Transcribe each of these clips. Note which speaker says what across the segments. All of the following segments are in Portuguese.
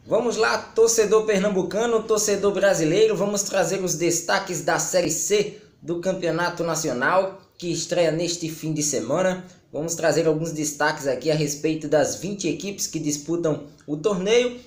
Speaker 1: Vamos lá, torcedor pernambucano, torcedor brasileiro, vamos trazer os destaques da Série C do Campeonato Nacional, que estreia neste fim de semana. Vamos trazer alguns destaques aqui a respeito das 20 equipes que disputam o torneio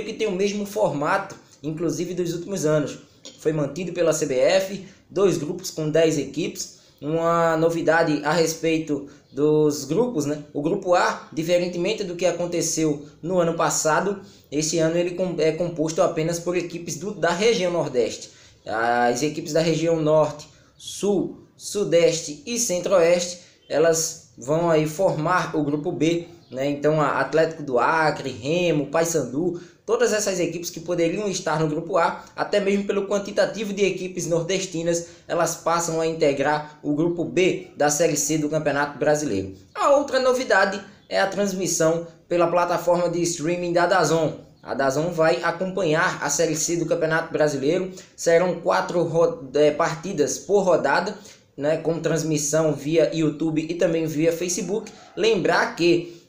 Speaker 1: que tem o mesmo formato, inclusive dos últimos anos. Foi mantido pela CBF, 2 grupos com 10 equipes. Uma novidade a respeito dos grupos, né? O grupo A, diferentemente do que aconteceu no ano passado, esse ano ele é composto apenas por equipes da região Nordeste. As equipes da região Norte, Sul, Sudeste e Centro-Oeste, elas vão aí formar o grupo B, né? Então Atlético do Acre, Remo, Paysandu, todas essas equipes que poderiam estar no grupo A, até mesmo pelo quantitativo de equipes nordestinas, elas passam a integrar o grupo B da Série C do Campeonato Brasileiro. A outra novidade é a transmissão pela plataforma de streaming da DAZN. A DAZN vai acompanhar a Série C do Campeonato Brasileiro. Serão 4 partidas por rodada, né, com transmissão via YouTube e também via Facebook. Lembrar que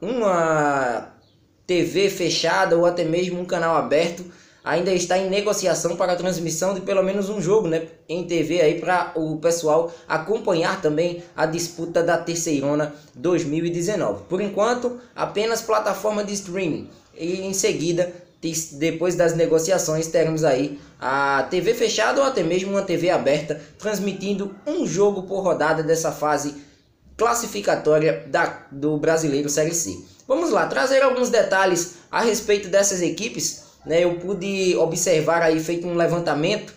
Speaker 1: uma TV fechada ou até mesmo um canal aberto ainda está em negociação para a transmissão de pelo menos um jogo, né, em TV aí, para o pessoal acompanhar também a disputa da Terceirona 2019. Por enquanto, apenas plataforma de streaming, e em seguida, depois das negociações, teremos aí a TV fechada ou até mesmo uma TV aberta transmitindo um jogo por rodada dessa fase classificatória do Brasileiro Série C. Vamos lá, trazer alguns detalhes a respeito dessas equipes, né? Eu pude observar aí, feito um levantamento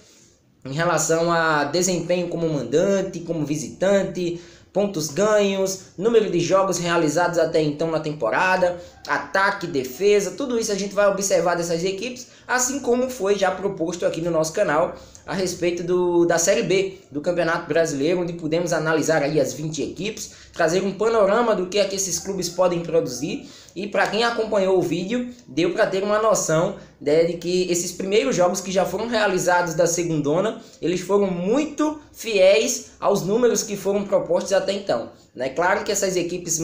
Speaker 1: em relação a desempenho como mandante, como visitante, pontos ganhos, número de jogos realizados até então na temporada, ataque, defesa, tudo isso a gente vai observar dessas equipes, assim como foi já proposto aqui no nosso canal a respeito da Série B do Campeonato Brasileiro, onde podemos analisar aí as 20 equipes, trazer um panorama do que é que esses clubes podem produzir. E para quem acompanhou o vídeo, deu para ter uma noção, né, de que esses primeiros jogos que já foram realizados da segundona, eles foram muito fiéis aos números que foram propostos até então, né? Claro que essas equipes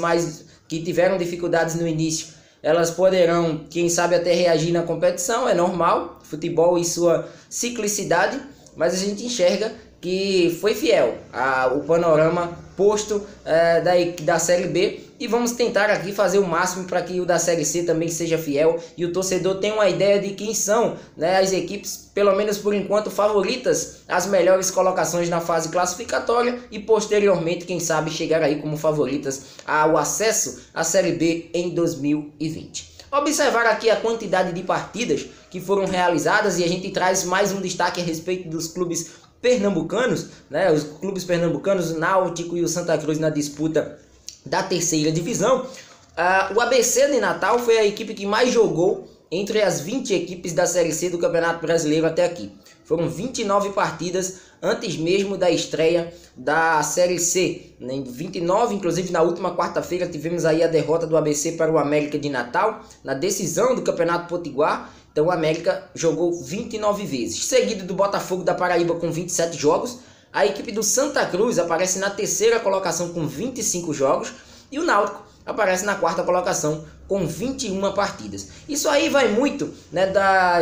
Speaker 1: que tiveram dificuldades no início, elas poderão, quem sabe, até reagir na competição, é normal, futebol e sua ciclicidade, mas a gente enxerga que foi fiel o panorama posto da Série B, e vamos tentar aqui fazer o máximo para que o da Série C também seja fiel e o torcedor tenha uma ideia de quem são, né, as equipes, pelo menos por enquanto, favoritas às melhores colocações na fase classificatória e posteriormente, quem sabe, chegar aí como favoritas ao acesso à Série B em 2020. Observar aqui a quantidade de partidas que foram realizadas, e a gente traz mais um destaque a respeito dos clubes pernambucanos, né? Os clubes pernambucanos, o Náutico e o Santa Cruz na disputa da terceira divisão. O ABC de Natal foi a equipe que mais jogou entre as 20 equipes da Série C do Campeonato Brasileiro até aqui. Foram 29 partidas antes mesmo da estreia da Série C. 29, inclusive na última quarta-feira tivemos aí a derrota do ABC para o América de Natal, na decisão do Campeonato Potiguar. Então o América jogou 29 vezes. Seguido do Botafogo da Paraíba com 27 jogos. A equipe do Santa Cruz aparece na terceira colocação com 25 jogos. E o Náutico aparece na quarta colocação com 21 partidas. Isso aí vai muito, né,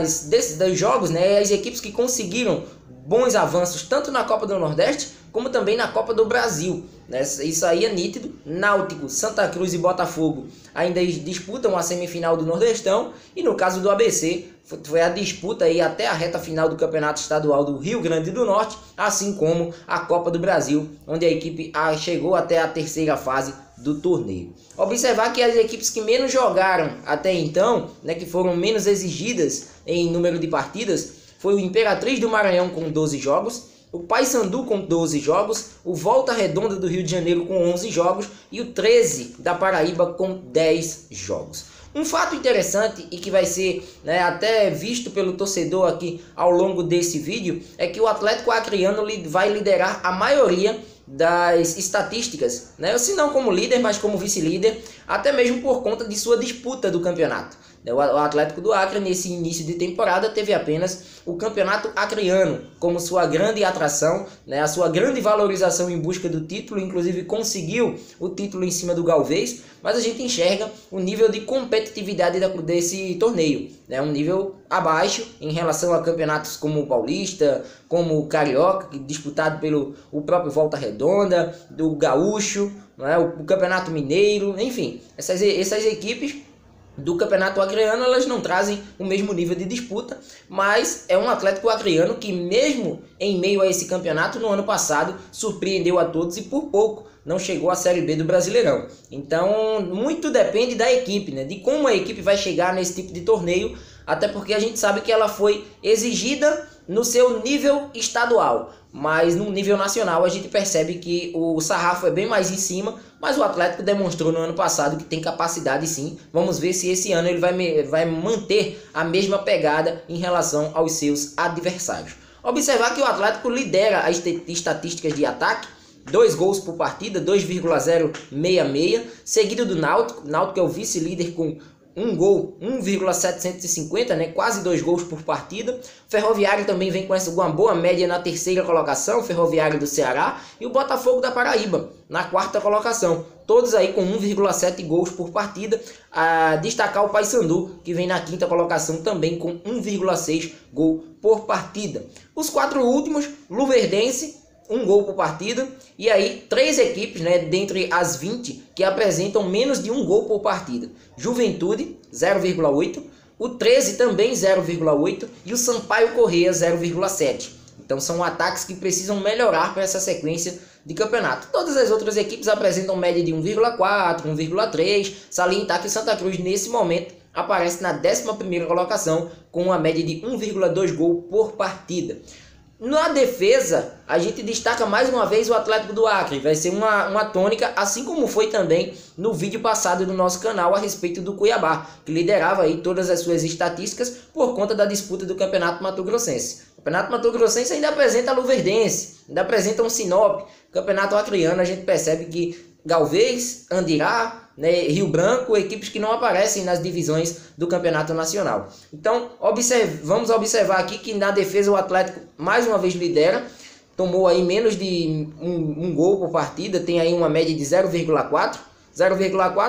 Speaker 1: dos jogos, né, as equipes que conseguiram bons avanços tanto na Copa do Nordeste como também na Copa do Brasil, né? Isso aí é nítido. Náutico, Santa Cruz e Botafogo ainda disputam a semifinal do Nordestão, e no caso do ABC foi a disputa aí até a reta final do Campeonato Estadual do Rio Grande do Norte, assim como a Copa do Brasil, onde a equipe chegou até a terceira fase do torneio. Observar que as equipes que menos jogaram até então, né, que foram menos exigidas em número de partidas, foi o Imperatriz do Maranhão com 12 jogos, o Paysandu com 12 jogos, o Volta Redonda do Rio de Janeiro com 11 jogos e o 13 da Paraíba com 10 jogos. Um fato interessante e que vai ser, né, até visto pelo torcedor aqui ao longo desse vídeo é que o Atlético Acreano vai liderar a maioria das estatísticas, né? Se não como líder, mas como vice-líder, até mesmo por conta de sua disputa do campeonato. O Atlético do Acre, nesse início de temporada, teve apenas o Campeonato Acreano como sua grande atração, né, a sua grande valorização em busca do título, inclusive conseguiu o título em cima do Galvez, mas a gente enxerga o nível de competitividade desse torneio, né, um nível abaixo em relação a campeonatos como o Paulista, como o Carioca, disputado pelo o próprio Volta Redonda, do Gaúcho, né, o Campeonato Mineiro, enfim, essas equipes do Campeonato Acreano, elas não trazem o mesmo nível de disputa, mas é um Atlético Acreano que, mesmo em meio a esse campeonato, no ano passado, surpreendeu a todos e por pouco não chegou à Série B do Brasileirão. Então, muito depende da equipe, né? De como a equipe vai chegar nesse tipo de torneio, até porque a gente sabe que ela foi exigida no seu nível estadual, mas no nível nacional a gente percebe que o sarrafo é bem mais em cima, mas o Atlético demonstrou no ano passado que tem capacidade sim. Vamos ver se esse ano ele vai manter a mesma pegada em relação aos seus adversários. Observar que o Atlético lidera as estatísticas de ataque, 2 gols por partida, 2,066, seguido do Náutico. Náutico é o vice-líder com 1 gol, 1,750, né? Quase 2 gols por partida. Ferroviário também vem com uma boa média na terceira colocação, Ferroviário do Ceará, e o Botafogo da Paraíba na quarta colocação. Todos aí com 1,7 gols por partida. A destacar o Paysandu, que vem na quinta colocação também com 1,6 gol por partida. Os 4 últimos, Luverdense, 1 gol por partida, e aí 3 equipes, né, dentre as 20 que apresentam menos de 1 gol por partida. Juventude 0,8, o 13 também 0,8 e o Sampaio Corrêa 0,7. Então são ataques que precisam melhorar para essa sequência de campeonato. Todas as outras equipes apresentam média de 1,4, 1,3. Salientar que Santa Cruz nesse momento aparece na 11ª colocação com uma média de 1,2 gol por partida. Na defesa, a gente destaca mais uma vez o Atlético do Acre. Vai ser uma tônica, assim como foi também no vídeo passado do nosso canal a respeito do Cuiabá, que liderava aí todas as suas estatísticas por conta da disputa do Campeonato Mato-Grossense. O Campeonato Mato-Grossense ainda apresenta a Luverdense, ainda apresenta um Sinop. O Campeonato Acreano a gente percebe que Galvez, Andirá, né, Rio Branco, equipes que não aparecem nas divisões do Campeonato Nacional. Então, vamos observar aqui que na defesa o Atlético mais uma vez lidera, tomou aí menos de um gol por partida, tem aí uma média de 0,4,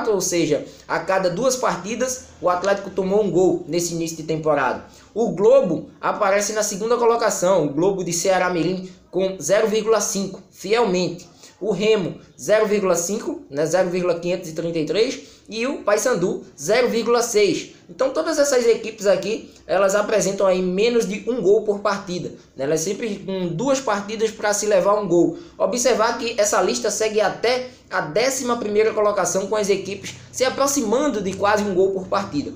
Speaker 1: ou seja, a cada 2 partidas o Atlético tomou um gol nesse início de temporada. O Globo aparece na 2ª colocação, o Globo de Ceará Mirim com 0,5, fielmente. O Remo 0,5, né, 0,533 e o Paysandu 0,6. Então todas essas equipes aqui, elas apresentam aí menos de 1 gol por partida, né? Elas sempre com 2 partidas para se levar um gol. Observar que essa lista segue até a 11ª colocação, com as equipes se aproximando de quase 1 gol por partida.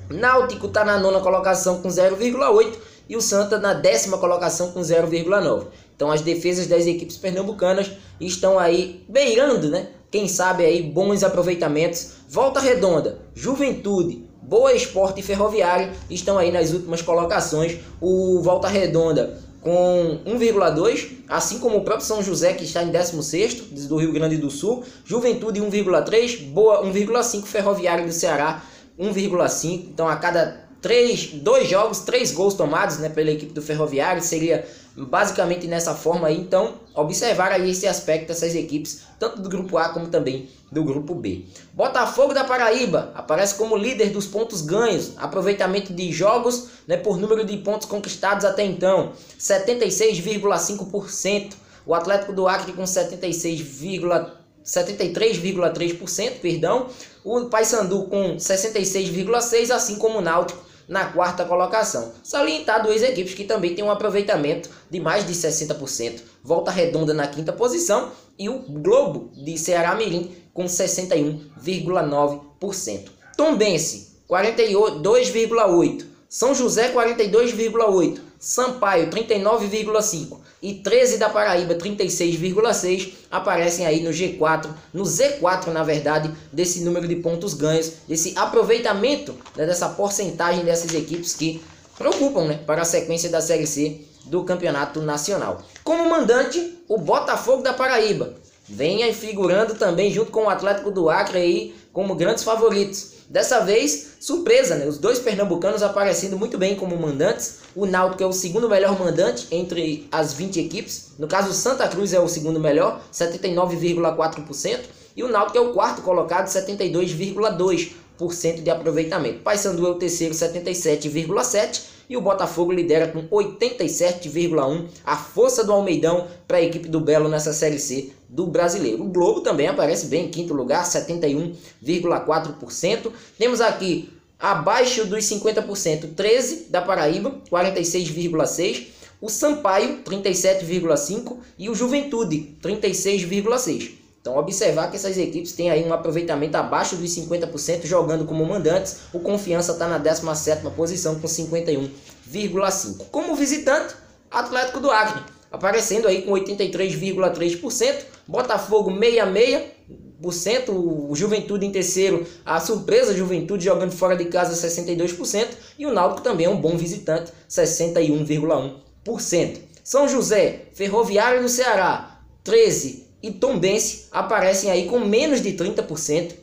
Speaker 1: Náutico está na 9ª colocação com 0,8 e o Santa na 10ª colocação com 0,9. Então as defesas das equipes pernambucanas estão aí beirando, né? Quem sabe aí bons aproveitamentos. Volta Redonda, Juventude, Boa Esporte e Ferroviário estão aí nas últimas colocações. O Volta Redonda com 1,2, assim como o próprio São José, que está em 16º, do Rio Grande do Sul. Juventude 1,3, Boa 1,5, Ferroviário do Ceará 1,5. Então a cada 2 jogos, 3 gols tomados, né, pela equipe do Ferroviário, seria basicamente nessa forma aí. Então observar aí esse aspecto dessas equipes, tanto do grupo A como também do grupo B. Botafogo da Paraíba aparece como líder dos pontos ganhos, aproveitamento de jogos, né, por número de pontos conquistados até então, 76,5%. O Atlético do Acre com 73,3%, perdão. O Paysandu com 66,6%, assim como o Náutico na 4ª colocação. Salientar 2 equipes que também têm um aproveitamento de mais de 60%. Volta Redonda na 5ª posição e o Globo de Ceará Mirim com 61,9%. Tombense 42,8%. São José 42,8%. Sampaio 39,5% e 13 da Paraíba 36,6% aparecem aí no G4, no Z4 na verdade, desse número de pontos ganhos, desse aproveitamento, né, dessa porcentagem dessas equipes que preocupam, né, para a sequência da Série C do Campeonato Nacional. Como mandante, o Botafogo da Paraíba vem aí figurando também junto com o Atlético do Acre aí como grandes favoritos. Dessa vez, surpresa, né? Os dois pernambucanos aparecendo muito bem como mandantes. O Náutico é o segundo melhor mandante entre as 20 equipes. No caso, o Santa Cruz é o segundo melhor, 79,4%. E o Náutico é o quarto colocado, 72,2% de aproveitamento. Paysandu é o terceiro, 77,7%. E o Botafogo lidera com 87,1%. A força do Almeidão para a equipe do Belo nessa Série C do Brasileiro. O Globo também aparece bem em quinto lugar, 71,4%. Temos aqui, abaixo dos 50%, 13 da Paraíba, 46,6%. O Sampaio, 37,5%. E o Juventude, 36,6%. Então, observar que essas equipes têm aí um aproveitamento abaixo dos 50% jogando como mandantes. O Confiança está na 17ª posição com 51,5%. Como visitante, Atlético do Acre, aparecendo aí com 83,3%. Botafogo, 66%. O Juventude em terceiro, a surpresa Juventude jogando fora de casa, 62%. E o Náutico também é um bom visitante, 61,1%. São José, Ferroviário do Ceará, 13%. E Tombense aparecem aí com menos de 30%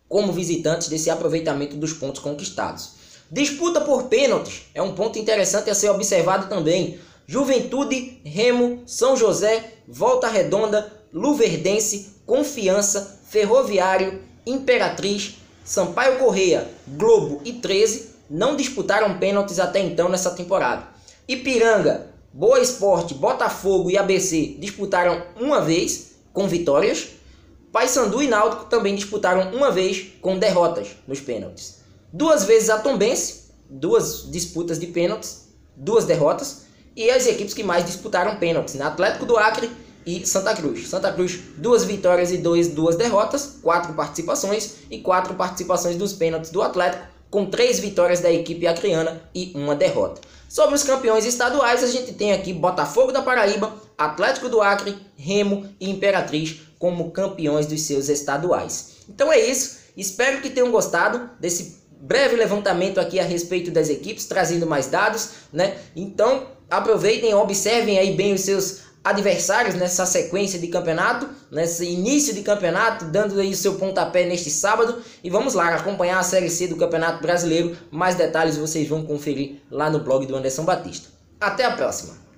Speaker 1: como visitantes desse aproveitamento dos pontos conquistados. Disputa por pênaltis é um ponto interessante a ser observado também. Juventude, Remo, São José, Volta Redonda, Luverdense, Confiança, Ferroviário, Imperatriz, Sampaio Corrêa, Globo e 13 não disputaram pênaltis até então nessa temporada. Ipiranga, Boa Esporte, Botafogo e ABC disputaram uma vez com vitórias. Paysandu e Náutico também disputaram uma vez com derrotas nos pênaltis. Duas vezes a Tombense, 2 disputas de pênaltis, 2 derrotas. E as equipes que mais disputaram pênaltis, né? Atlético do Acre e Santa Cruz. Santa Cruz, 2 vitórias e 2 derrotas, 4 participações e 4 participações dos pênaltis do Atlético, com 3 vitórias da equipe acreana e 1 derrota. Sobre os campeões estaduais, a gente tem aqui Botafogo da Paraíba, Atlético do Acre, Remo e Imperatriz como campeões dos seus estaduais. Então é isso, espero que tenham gostado desse breve levantamento aqui a respeito das equipes, trazendo mais dados, né? Então aproveitem, observem aí bem os seus adversários nessa sequência de campeonato, nesse início de campeonato, dando aí o seu pontapé neste sábado. E vamos lá acompanhar a Série C do Campeonato Brasileiro. Mais detalhes vocês vão conferir lá no blog do Anderson Batista. Até a próxima!